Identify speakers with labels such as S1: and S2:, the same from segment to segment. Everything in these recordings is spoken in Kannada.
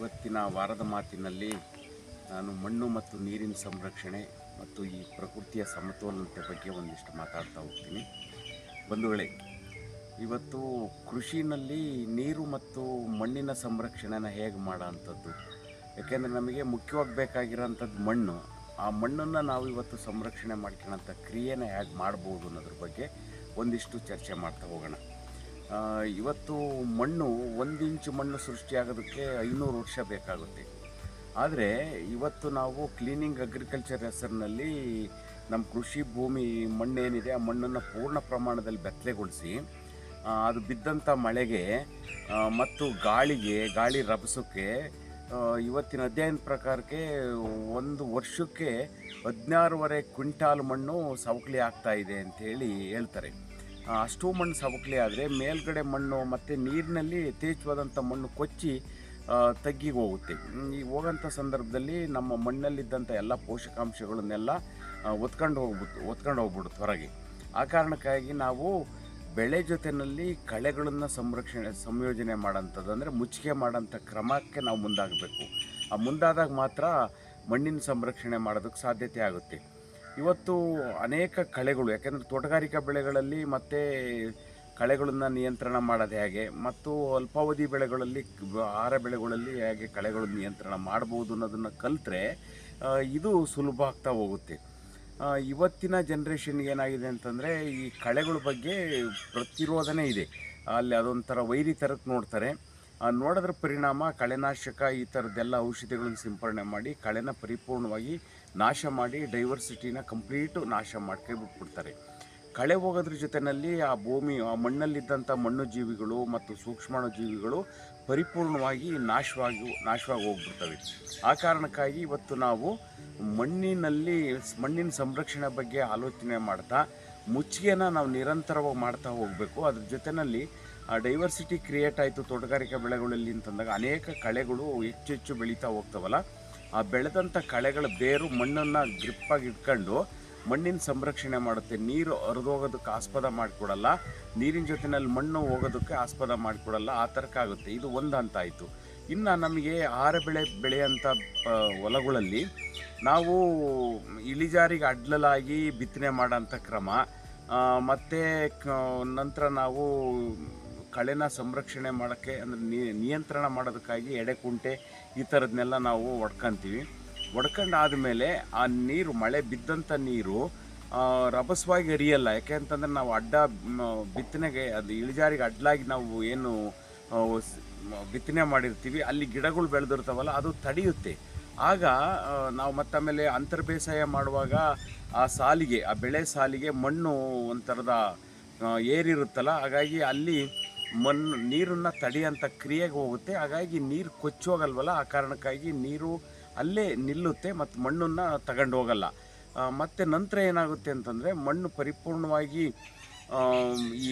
S1: ಇವತ್ತಿನ ವಾರದ ಮಾತಿನಲ್ಲಿ ನಾನು ಮಣ್ಣು ಮತ್ತು ನೀರಿನ ಸಂರಕ್ಷಣೆ ಮತ್ತು ಈ ಪ್ರಕೃತಿಯ ಸಮತೋಲನತೆ ಬಗ್ಗೆ ಒಂದಿಷ್ಟು ಮಾತಾಡ್ತಾ ಹೋಗ್ತೀನಿ. ಬಂಧುಗಳೇ, ಇವತ್ತು ಕೃಷಿನಲ್ಲಿ ನೀರು ಮತ್ತು ಮಣ್ಣಿನ ಸಂರಕ್ಷಣೆನ ಹೇಗೆ ಮಾಡೋ ಅಂಥದ್ದು, ಯಾಕೆಂದರೆ ನಮಗೆ ಮುಖ್ಯವಾಗಿ ಬೇಕಾಗಿರೋಂಥದ್ದು ಮಣ್ಣು. ಆ ಮಣ್ಣನ್ನು ನಾವು ಇವತ್ತು ಸಂರಕ್ಷಣೆ ಮಾಡ್ಕೊಳ್ಳೋಂಥ ಕ್ರಿಯೆನ ಹೇಗೆ ಮಾಡ್ಬೋದು ಅನ್ನೋದ್ರ ಬಗ್ಗೆ ಒಂದಿಷ್ಟು ಚರ್ಚೆ ಮಾಡ್ತಾ ಹೋಗೋಣ. ಇವತ್ತು ಮಣ್ಣು 1 ಇಂಚು ಮಣ್ಣು ಸೃಷ್ಟಿಯಾಗೋದಕ್ಕೆ 500 ವರ್ಷ ಬೇಕಾಗುತ್ತೆ. ಆದರೆ ಇವತ್ತು ನಾವು ಕ್ಲೀನಿಂಗ್ ಅಗ್ರಿಕಲ್ಚರ್ ಹೆಸರಿನಲ್ಲಿ ನಮ್ಮ ಕೃಷಿ ಭೂಮಿ ಮಣ್ಣೇನಿದೆ ಆ ಮಣ್ಣನ್ನು ಪೂರ್ಣ ಪ್ರಮಾಣದಲ್ಲಿ ಬೆತ್ತಲೆಗೊಳಿಸಿ ಅದು ಬಿದ್ದಂಥ ಮಳೆಗೆ ಮತ್ತು ಗಾಳಿ ರಭಸಕ್ಕೆ ಇವತ್ತಿನ ಅಧ್ಯಯನ ಪ್ರಕಾರಕ್ಕೆ 1 ವರ್ಷಕ್ಕೆ 16.5 ಕ್ವಿಂಟಾಲ್ ಮಣ್ಣು ಸವಕಳಿ ಆಗ್ತಾ ಇದೆ ಅಂಥೇಳಿ ಹೇಳ್ತಾರೆ. ಅಷ್ಟು ಮಣ್ಣು ಸವಕಳಿ ಆದರೆ ಮೇಲ್ಗಡೆ ಮಣ್ಣು ಮತ್ತು ನೀರಿನಲ್ಲಿ ಯಥೇಚ್ಛವಾದಂಥ ಮಣ್ಣು ಕೊಚ್ಚಿ ತಗ್ಗಿಗೆ ಹೋಗುತ್ತೆ. ಈ ಹೋಗೋಂಥ ಸಂದರ್ಭದಲ್ಲಿ ನಮ್ಮ ಮಣ್ಣಲ್ಲಿದ್ದಂಥ ಎಲ್ಲ ಪೋಷಕಾಂಶಗಳನ್ನೆಲ್ಲ ಒತ್ಕೊಂಡು ಹೋಗ್ಬಿಡುತ್ತೆ ಹೊರಗೆ. ಆ ಕಾರಣಕ್ಕಾಗಿ ನಾವು ಬೆಳೆ ಜೊತೆಯಲ್ಲಿ ಕಳೆಗಳನ್ನು ಸಂಯೋಜನೆ ಮಾಡೋಂಥದ್ದು ಅಂದರೆ ಮುಚ್ಚಿಗೆ ಮಾಡೋಂಥ ಕ್ರಮಕ್ಕೆ ನಾವು ಮುಂದಾಗಬೇಕು. ಆ ಮುಂದಾದಾಗ ಮಾತ್ರ ಮಣ್ಣಿನ ಸಂರಕ್ಷಣೆ ಮಾಡೋದಕ್ಕೆ ಸಾಧ್ಯತೆ ಆಗುತ್ತೆ. ಇವತ್ತು ಅನೇಕ ಕಳೆಗಳು, ಯಾಕೆಂದರೆ ತೋಟಗಾರಿಕಾ ಬೆಳೆಗಳಲ್ಲಿ ಮತ್ತು ಕಳೆಗಳನ್ನು ನಿಯಂತ್ರಣ ಮಾಡೋದು ಹೇಗೆ ಮತ್ತು ಅಲ್ಪಾವಧಿ ಬೆಳೆಗಳಲ್ಲಿ ಆಹಾರ ಬೆಳೆಗಳಲ್ಲಿ ಹೇಗೆ ಕಳೆಗಳನ್ನು ನಿಯಂತ್ರಣ ಮಾಡ್ಬೋದು ಅನ್ನೋದನ್ನು ಕಲಿತ್ರೆ ಇದು ಸುಲಭ ಆಗ್ತಾ ಹೋಗುತ್ತೆ. ಇವತ್ತಿನ ಜನ್ರೇಷನ್ಗೆ ಏನಾಗಿದೆ ಅಂತಂದರೆ ಈ ಕಳೆಗಳ ಬಗ್ಗೆ ಪ್ರತಿರೋಧನೇ ಇದೆ. ಅಲ್ಲಿ ಅದೊಂಥರ ವೈರಿ ಥರಕ್ಕೆ ನೋಡ್ತಾರೆ. ನೋಡೋದ್ರ ಪರಿಣಾಮ ಕಳೆನಾಶಕ ಈ ಥರದ್ದೆಲ್ಲ ಔಷಧಿಗಳನ್ನು ಸಿಂಪರಣೆ ಮಾಡಿ ಕಳೆನ ಪರಿಪೂರ್ಣವಾಗಿ ನಾಶ ಮಾಡಿ ಡೈವರ್ಸಿಟಿನ ಕಂಪ್ಲೀಟು ನಾಶ ಮಾಡ್ಕೊಂಡ್ಬಿಟ್ಬಿಡ್ತಾರೆ. ಕಳೆ ಹೋಗೋದ್ರ ಜೊತೆಯಲ್ಲಿ ಆ ಮಣ್ಣಲ್ಲಿದ್ದಂಥ ಮಣ್ಣು ಜೀವಿಗಳು ಮತ್ತು ಸೂಕ್ಷ್ಮಾಣು ಜೀವಿಗಳು ಪರಿಪೂರ್ಣವಾಗಿ ನಾಶವಾಗಿ ಹೋಗ್ಬಿಡ್ತವೆ. ಆ ಕಾರಣಕ್ಕಾಗಿ ಇವತ್ತು ನಾವು ಮಣ್ಣಿನ ಸಂರಕ್ಷಣೆ ಬಗ್ಗೆ ಆಲೋಚನೆ ಮಾಡ್ತಾ ಮುಚ್ಚಿಗೆನ ನಾವು ನಿರಂತರವಾಗಿ ಮಾಡ್ತಾ ಹೋಗಬೇಕು. ಅದ್ರ ಜೊತೆಯಲ್ಲಿ ಡೈವರ್ಸಿಟಿ ಕ್ರಿಯೇಟ್ ಆಯಿತು ತೋಟಗಾರಿಕಾ ಬೆಳೆಗಳಲ್ಲಿ ಅಂತಂದಾಗ ಅನೇಕ ಕಳೆಗಳು ಹೆಚ್ಚು ಬೆಳೀತಾ ಹೋಗ್ತವಲ್ಲ, ಆ ಬೆಳೆದಂಥ ಕಳೆಗಳ ಬೇರು ಮಣ್ಣನ್ನು ಗ್ರಿಪ್ಪಾಗಿ ಇಟ್ಕೊಂಡು ಮಣ್ಣಿನ ಸಂರಕ್ಷಣೆ ಮಾಡುತ್ತೆ. ನೀರು ಹರಿದೋಗೋದಕ್ಕೆ ಆಸ್ಪದ ಮಾಡಿಕೊಡಲ್ಲ, ನೀರಿನ ಜೊತೆಯಲ್ಲಿ ಮಣ್ಣು ಹೋಗೋದಕ್ಕೆ ಆಸ್ಪದ ಮಾಡಿಕೊಡಲ್ಲ. ಆ ಥರಕ್ಕಾಗುತ್ತೆ. ಇದು ಒಂದು ಹಂತ ಆಯಿತು. ಇನ್ನು ನಮಗೆ ಆಹಾರ ಬೆಳೆಯೋಂಥ ಹೊಲಗಳಲ್ಲಿ ನಾವು ಇಳಿಜಾರಿಗೆ ಅಡ್ಡಲಾಗಿ ಬಿತ್ತನೆ ಮಾಡೋಂಥ ಕ್ರಮ ಮತ್ತು ನಂತರ ನಾವು ಕಳೆನ ಸಂರಕ್ಷಣೆ ಮಾಡೋಕ್ಕೆ ಅಂದರೆ ನಿಯಂತ್ರಣ ಮಾಡೋದಕ್ಕಾಗಿ ಎಡೆಕುಂಟೆ ಈ ಥರದನ್ನೆಲ್ಲ ನಾವು ಹೊಡ್ಕೊಂಡಾದಮೇಲೆ ಆ ನೀರು, ಮಳೆ ಬಿದ್ದಂಥ ನೀರು ರಭಸವಾಗಿ ಹರಿಯಲ್ಲ. ಯಾಕೆ ಅಂತಂದರೆ ನಾವು ಬಿತ್ತನೆಗೆ ಅದು ಇಳಿಜಾರಿಗೆ ಅಡ್ಡಲಾಗಿ ನಾವು ಏನು ಬಿತ್ತನೆ ಮಾಡಿರ್ತೀವಿ ಅಲ್ಲಿ ಗಿಡಗಳು ಬೆಳೆದಿರ್ತಾವಲ್ಲ ಅದು ತಡೆಯುತ್ತೆ. ಆಗ ನಾವು ಮತ್ತಾಮೇಲೆ ಅಂತರ್ ಬೇಸಾಯ ಮಾಡುವಾಗ ಆ ಬೆಳೆ ಸಾಲಿಗೆ ಮಣ್ಣು ಒಂಥರದ ಏರಿರುತ್ತಲ್ಲ, ಹಾಗಾಗಿ ಅಲ್ಲಿ ನೀರನ್ನು ತಡೆಯೋಂಥ ಕ್ರಿಯೆಗೆ ಹೋಗುತ್ತೆ. ಹಾಗಾಗಿ ನೀರು ಕೊಚ್ಚೋಗಲ್ವಲ್ಲ, ಆ ಕಾರಣಕ್ಕಾಗಿ ನೀರು ಅಲ್ಲೇ ನಿಲ್ಲುತ್ತೆ ಮತ್ತು ಮಣ್ಣನ್ನು ತಗೊಂಡು ಹೋಗಲ್ಲ. ಮತ್ತು ನಂತರ ಏನಾಗುತ್ತೆ ಅಂತಂದರೆ ಮಣ್ಣು ಪರಿಪೂರ್ಣವಾಗಿ ಈ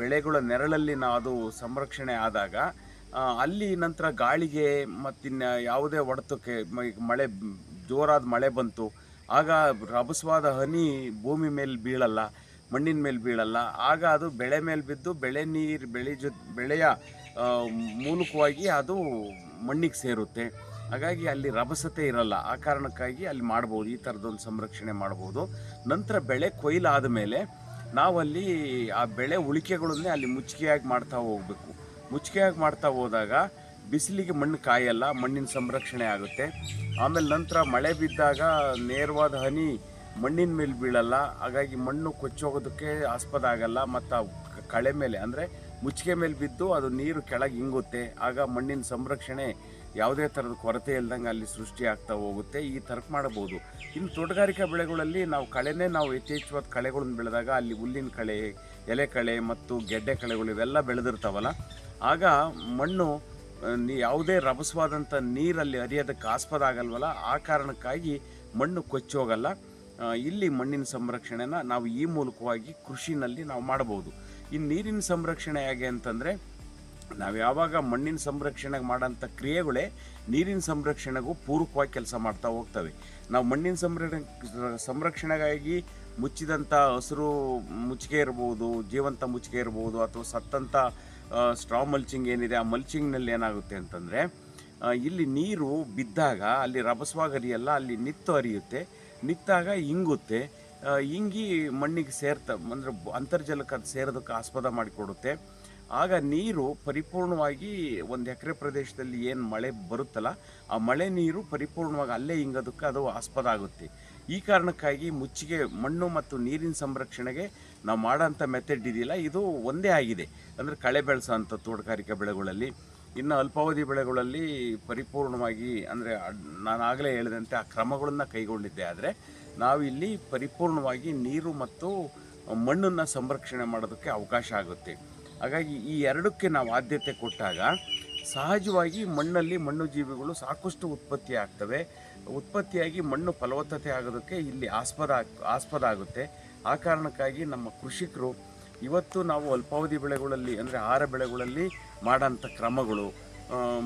S1: ಬೆಳೆಗಳ ನೆರಳಲ್ಲಿ ಅದು ಸಂರಕ್ಷಣೆ ಆದಾಗ ಅಲ್ಲಿ ನಂತರ ಗಾಳಿಗೆ ಮತ್ತಿನ್ನು ಯಾವುದೇ ಹೊಡೆತಕ್ಕೆ ಜೋರಾದ ಮಳೆ ಬಂತು ಆಗ ರಭಸವಾದ ಹನಿ ಭೂಮಿ ಮೇಲೆ ಬೀಳಲ್ಲ, ಮಣ್ಣಿನ ಮೇಲೆ ಬೀಳಲ್ಲ. ಆಗ ಅದು ಬೆಳೆ ಮೇಲೆ ಬಿದ್ದು ಬೆಳೆಯ ಮೂಲಕವಾಗಿ ಅದು ಮಣ್ಣಿಗೆ ಸೇರುತ್ತೆ. ಹಾಗಾಗಿ ಅಲ್ಲಿ ರಭಸತೆ ಇರಲ್ಲ. ಆ ಕಾರಣಕ್ಕಾಗಿ ಅಲ್ಲಿ ಮಾಡ್ಬೋದು, ಈ ಥರದೊಂದು ಸಂರಕ್ಷಣೆ ಮಾಡ್ಬೋದು. ನಂತರ ಬೆಳೆ ಕೊಯ್ಲಾದ ಮೇಲೆ ನಾವಲ್ಲಿ ಆ ಬೆಳೆ ಉಳಿಕೆಗಳನ್ನೇ ಅಲ್ಲಿ ಮುಚ್ಚಿಗೆಯಾಗಿ ಮಾಡ್ತಾ ಹೋಗಬೇಕು. ಮುಚ್ಚಿಗೆಯಾಗಿ ಮಾಡ್ತಾ ಹೋದಾಗ ಬಿಸಿಲಿಗೆ ಮಣ್ಣು ಕಾಯಲ್ಲ, ಮಣ್ಣಿನ ಸಂರಕ್ಷಣೆ ಆಗುತ್ತೆ. ಆಮೇಲೆ ನಂತರ ಮಳೆ ಬಿದ್ದಾಗ ನೇರವಾದ ಹನಿ ಮಣ್ಣಿನ ಮೇಲೆ ಬೀಳಲ್ಲ, ಹಾಗಾಗಿ ಮಣ್ಣು ಕೊಚ್ಚೋಗೋದಕ್ಕೆ ಆಸ್ಪದ ಆಗಲ್ಲ. ಮತ್ತು ಕಳೆ ಮೇಲೆ ಅಂದರೆ ಮುಚ್ಚಿಗೆ ಮೇಲೆ ಬಿದ್ದು ಅದು ನೀರು ಕೆಳಗೆ ಇಂಗುತ್ತೆ. ಆಗ ಮಣ್ಣಿನ ಸಂರಕ್ಷಣೆ ಯಾವುದೇ ಥರದ ಕೊರತೆ ಇಲ್ದಂಗೆ ಅಲ್ಲಿ ಸೃಷ್ಟಿ ಆಗ್ತಾ ಹೋಗುತ್ತೆ. ಈ ಥರಕ್ಕೆ ಮಾಡಬಹುದು. ಇನ್ನು ತೋಟಗಾರಿಕಾ ಬೆಳೆಗಳಲ್ಲಿ ನಾವು ಯಥೇಚ್ಛವಾದ ಕಳೆಗಳನ್ನು ಬೆಳೆದಾಗ ಅಲ್ಲಿ ಹುಲ್ಲಿನ ಕಳೆ, ಎಲೆ ಕಳೆ ಮತ್ತು ಗೆಡ್ಡೆ ಕಳೆಗಳು ಇವೆಲ್ಲ ಬೆಳೆದಿರ್ತಾವಲ್ಲ, ಆಗ ಮಣ್ಣು ಯಾವುದೇ ರಭಸವಾದಂಥ ನೀರಲ್ಲಿ ಹರಿಯೋದಕ್ಕೆ ಆಸ್ಪದ ಆಗಲ್ವಲ್ಲ, ಆ ಕಾರಣಕ್ಕಾಗಿ ಮಣ್ಣು ಕೊಚ್ಚೋಗಲ್ಲ. ಇಲ್ಲಿ ಮಣ್ಣಿನ ಸಂರಕ್ಷಣೆನ ನಾವು ಈ ಮೂಲಕವಾಗಿ ಕೃಷಿನಲ್ಲಿ ನಾವು ಮಾಡಬಹುದು. ಇನ್ನು ನೀರಿನ ಸಂರಕ್ಷಣೆ ಹೇಗೆ ಅಂತಂದರೆ ನಾವು ಯಾವಾಗ ಮಣ್ಣಿನ ಸಂರಕ್ಷಣೆಗೆ ಮಾಡೋಂಥ ಕ್ರಿಯೆಗಳೇ ನೀರಿನ ಸಂರಕ್ಷಣೆಗೂ ಪೂರಕವಾಗಿ ಕೆಲಸ ಮಾಡ್ತಾ ಹೋಗ್ತವೆ. ನಾವು ಮಣ್ಣಿನ ಸಂರಕ್ಷಣೆಗಾಗಿ ಮುಚ್ಚಿದಂಥ ಹಸಿರು ಮುಚ್ಚಿಗೆ ಇರ್ಬೋದು, ಜೀವಂತ ಮುಚ್ಚಿಗೆ ಇರ್ಬೋದು, ಅಥವಾ ಸತ್ತಂಥ ಸ್ಟ್ರಾ ಮಲ್ಚಿಂಗ್ ಏನಿದೆ, ಆ ಮಲ್ಚಿಂಗ್ನಲ್ಲಿ ಏನಾಗುತ್ತೆ ಅಂತಂದರೆ ಇಲ್ಲಿ ನೀರು ಬಿದ್ದಾಗ ಅಲ್ಲಿ ರಭಸವಾಗಿ ಹರಿಯಲ್ಲ, ಅಲ್ಲಿ ನಿತ್ತು ಹರಿಯುತ್ತೆ. ನಿತ್ತಾಗ ಇಂಗುತ್ತೆ. ಇಂಗಿ ಮಣ್ಣಿಗೆ ಅಂದರೆ ಅಂತರ್ಜಲಕ್ಕೆ ಅದು ಸೇರೋದಕ್ಕೆ ಆಸ್ಪದ ಮಾಡಿಕೊಡುತ್ತೆ. ಆಗ ನೀರು ಪರಿಪೂರ್ಣವಾಗಿ 1 ಎಕರೆ ಪ್ರದೇಶದಲ್ಲಿ ಏನು ಮಳೆ ಬರುತ್ತಲ್ಲ, ಆ ಮಳೆ ನೀರು ಪರಿಪೂರ್ಣವಾಗಿ ಅಲ್ಲೇ ಇಂಗೋದಕ್ಕೆ ಅದು ಆಸ್ಪದ ಆಗುತ್ತೆ. ಈ ಕಾರಣಕ್ಕಾಗಿ ಮುಚ್ಚಿಗೆ ಮಣ್ಣು ಮತ್ತು ನೀರಿನ ಸಂರಕ್ಷಣೆಗೆ ನಾವು ಮಾಡೋಂಥ ಮೆಥಡ್ ಇದೆಯಲ್ಲ, ಇದು ಒಂದೇ ಆಗಿದೆ. ಅಂದರೆ ಕಳೆ ಬೆಳೆಸೋಂಥ ತೋಟಗಾರಿಕಾ ಬೆಳೆಗಳಲ್ಲಿ. ಇನ್ನು ಅಲ್ಪಾವಧಿ ಬೆಳೆಗಳಲ್ಲಿ ಪರಿಪೂರ್ಣವಾಗಿ ಅಂದರೆ ನಾನು ಆಗಲೇ ಹೇಳಿದಂತೆ ಆ ಕ್ರಮಗಳನ್ನು ಕೈಗೊಂಡಿದ್ದೆ. ಆದರೆ ನಾವಿಲ್ಲಿ ಪರಿಪೂರ್ಣವಾಗಿ ನೀರು ಮತ್ತು ಮಣ್ಣನ್ನು ಸಂರಕ್ಷಣೆ ಮಾಡೋದಕ್ಕೆ ಅವಕಾಶ ಆಗುತ್ತೆ. ಹಾಗಾಗಿ ಈ ಎರಡಕ್ಕೆ ನಾವು ಆದ್ಯತೆ ಕೊಟ್ಟಾಗ ಸಹಜವಾಗಿ ಮಣ್ಣಲ್ಲಿ ಮಣ್ಣು ಜೀವಿಗಳು ಸಾಕಷ್ಟು ಉತ್ಪತ್ತಿ ಆಗ್ತವೆ. ಉತ್ಪತ್ತಿಯಾಗಿ ಮಣ್ಣು ಫಲವತ್ತತೆ ಆಗೋದಕ್ಕೆ ಇಲ್ಲಿ ಆಸ್ಪದ ಆಗುತ್ತೆ. ಆ ಕಾರಣಕ್ಕಾಗಿ ನಮ್ಮ ಕೃಷಿಕರು ಇವತ್ತು ನಾವು ಅಲ್ಪಾವಧಿ ಬೆಳೆಗಳಲ್ಲಿ ಅಂದರೆ ಆಹಾರ ಬೆಳೆಗಳಲ್ಲಿ ಮಾಡೋಂಥ ಕ್ರಮಗಳು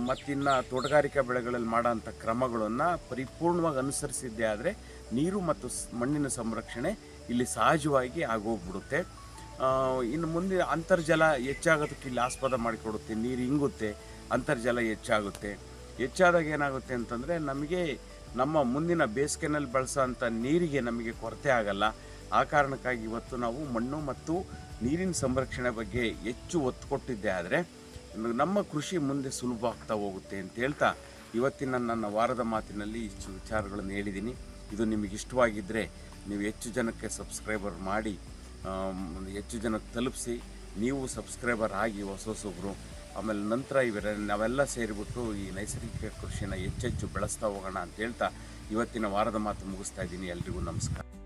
S1: ಮತ್ತಿನ್ನು ತೋಟಗಾರಿಕಾ ಬೆಳೆಗಳಲ್ಲಿ ಮಾಡೋಂಥ ಕ್ರಮಗಳನ್ನು ಪರಿಪೂರ್ಣವಾಗಿ ಅನುಸರಿಸಿದ್ದೇ ಆದರೆ ನೀರು ಮತ್ತು ಮಣ್ಣಿನ ಸಂರಕ್ಷಣೆ ಇಲ್ಲಿ ಸಹಜವಾಗಿ ಆಗೋಗ್ಬಿಡುತ್ತೆ. ಇನ್ನು ಮುಂದೆ ಅಂತರ್ಜಲ ಹೆಚ್ಚಾಗೋದಕ್ಕೆ ಇಲ್ಲಿ ಆಸ್ಪದ ಮಾಡಿಕೊಡುತ್ತೆ. ನೀರು ಇಂಗುತ್ತೆ, ಅಂತರ್ಜಲ ಹೆಚ್ಚಾಗುತ್ತೆ. ಹೆಚ್ಚಾದಾಗ ಏನಾಗುತ್ತೆ ಅಂತಂದರೆ ನಮಗೆ ನಮ್ಮ ಮುಂದಿನ ಬೇಸಿಗೆನಲ್ಲಿ ಬಳಸೋಂಥ ನೀರಿಗೆ ನಮಗೆ ಕೊರತೆ ಆಗಲ್ಲ. ಆ ಕಾರಣಕ್ಕಾಗಿ ಇವತ್ತು ನಾವು ಮಣ್ಣು ಮತ್ತು ನೀರಿನ ಸಂರಕ್ಷಣೆ ಬಗ್ಗೆ ಹೆಚ್ಚು ಒತ್ತು ಕೊಟ್ಟಿದ್ದೆ ಆದರೆ ನಮ್ಮ ಕೃಷಿ ಮುಂದೆ ಸುಲಭ ಆಗ್ತಾ ಹೋಗುತ್ತೆ ಅಂತ ಹೇಳ್ತಾ ಇವತ್ತಿನ ನನ್ನ ವಾರದ ಮಾತಿನಲ್ಲಿ ಇಷ್ಟು ವಿಚಾರಗಳನ್ನು ಹೇಳಿದ್ದೀನಿ. ಇದು ನಿಮಗೆ ಇಷ್ಟವಾಗಿದ್ದರೆ ನೀವು ಹೆಚ್ಚು ಜನಕ್ಕೆ ಸಬ್ಸ್ಕ್ರೈಬರ್ ಮಾಡಿ, ಹೆಚ್ಚು ಜನಕ್ಕೆ ತಲುಪಿಸಿ, ನೀವು ಸಬ್ಸ್ಕ್ರೈಬರ್ ಆಗಿ ಹೊಸೊಬ್ಬರು. ಆಮೇಲೆ ನಂತರ ನಾವೆಲ್ಲ ಸೇರಿಬಿಟ್ಟು ಈ ನೈಸರ್ಗಿಕ ಕೃಷಿನ ಹೆಚ್ಚೆಚ್ಚು ಬೆಳೆಸ್ತಾ ಹೋಗೋಣ ಅಂತ ಹೇಳ್ತಾ ಇವತ್ತಿನ ವಾರದ ಮಾತು ಮುಗಿಸ್ತಾ ಇದ್ದೀನಿ. ಎಲ್ರಿಗೂ ನಮಸ್ಕಾರ.